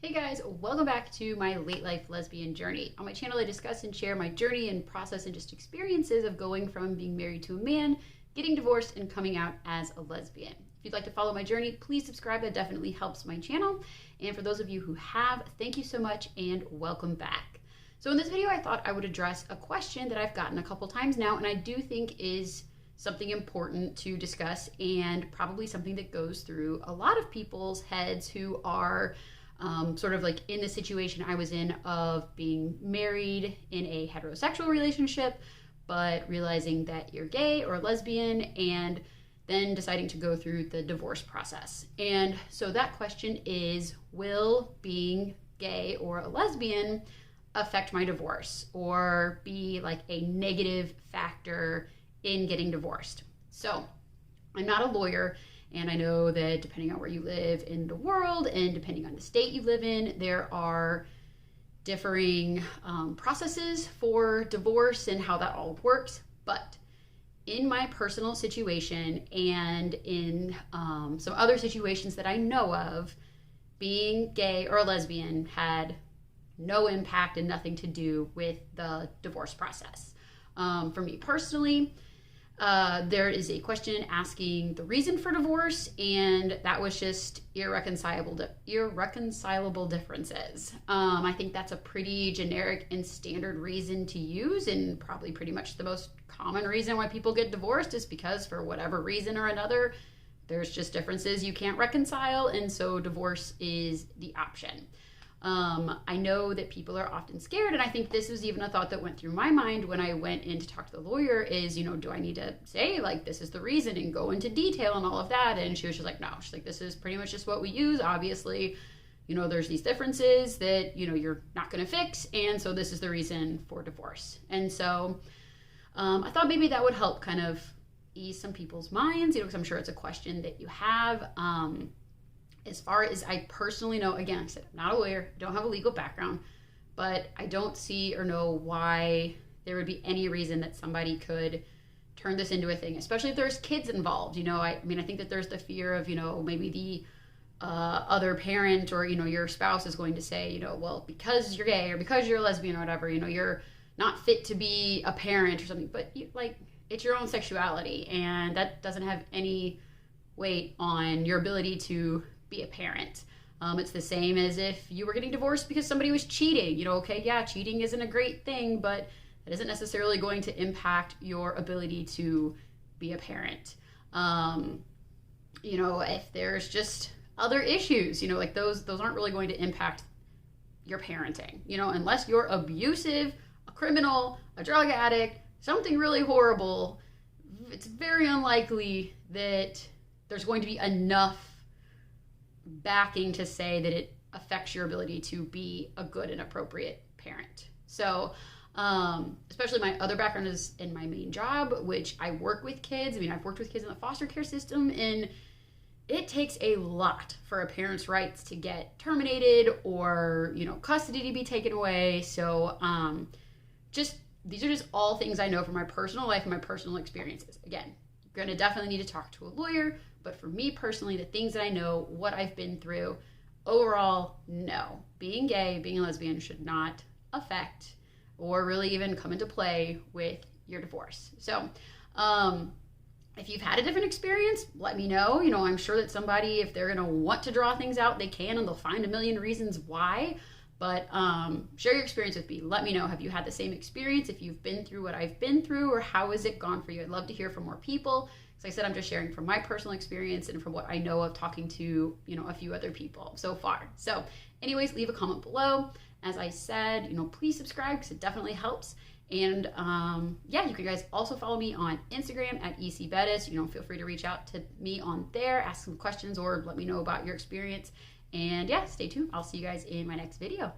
Hey guys, welcome back to my late life lesbian journey. On my channel, I discuss and share my journey and process and just experiences of going from being married to a man, getting divorced, and coming out as a lesbian. If you'd like to follow my journey, please subscribe. That definitely helps my channel. And for those of you who have, thank you so much and welcome back. So in this video, I thought I would address a question that I've gotten a couple times now, and I do think is something important to discuss and probably something that goes through a lot of people's heads who are sort of like in the situation I was in of being married in a heterosexual relationship, but realizing that you're gay or lesbian and then deciding to go through the divorce process. And so that question is, will being gay or a lesbian affect my divorce or be like a negative factor in getting divorced? So I'm not a lawyer, and I know that depending on where you live in the world and depending on the state you live in, there are differing processes for divorce and how that all works. But in my personal situation and in some other situations that I know of, being gay or a lesbian had no impact and nothing to do with the divorce process. For me personally, there is a question asking the reason for divorce, and that was just irreconcilable differences. I think that's a pretty generic and standard reason to use, and probably pretty much the most common reason why people get divorced is because for whatever reason or another, there's just differences you can't reconcile, and so divorce is the option. I know that people are often scared, and I think this was even a thought that went through my mind when I went in to talk to the lawyer is, do I need to say, like, this is the reason and go into detail and all of that? And she was just like, no, she's like, this is pretty much just what we use. Obviously, there's these differences that, you're not going to fix, and so this is the reason for divorce. And so I thought maybe that would help kind of ease some people's minds, because I'm sure it's a question that you have. As far as I personally know, again, I said, I'm not a lawyer, don't have a legal background, but I don't see or know why there would be any reason that somebody could turn this into a thing, especially if there's kids involved. I think that there's the fear of, maybe the other parent or, your spouse is going to say, well, because you're gay or because you're a lesbian or whatever, you're not fit to be a parent or something, but it's your own sexuality, and that doesn't have any weight on your ability to be a parent. It's the same as if you were getting divorced because somebody was cheating. Cheating isn't a great thing, but that isn't necessarily going to impact your ability to be a parent. If there's just other issues, those aren't really going to impact your parenting, unless you're abusive, a criminal, a drug addict, something really horrible. It's very unlikely that there's going to be enough backing to say that it affects your ability to be a good and appropriate parent. So, especially my other background is in my main job, which I work with kids. I've worked with kids in the foster care system, and it takes a lot for a parent's rights to get terminated or, custody to be taken away. So, these are just all things I know from my personal life and my personal experiences. Again, you're going to definitely need to talk to a lawyer, but for me personally, the things that I know, what I've been through, overall, no. Being gay, being a lesbian should not affect or really even come into play with your divorce. So, if you've had a different experience, let me know. I'm sure that somebody, if they're going to want to draw things out, they can, and they'll find a million reasons why. But share your experience with me. Let me know. Have you had the same experience? If you've been through what I've been through, or how has it gone for you? I'd love to hear from more people. As I said, I'm just sharing from my personal experience and from what I know of talking to, a few other people so far. So anyways, leave a comment below. As I said, please subscribe because it definitely helps. And you can guys also follow me on Instagram at ecbettis. Feel free to reach out to me on there, ask some questions, or let me know about your experience. And stay tuned. I'll see you guys in my next video.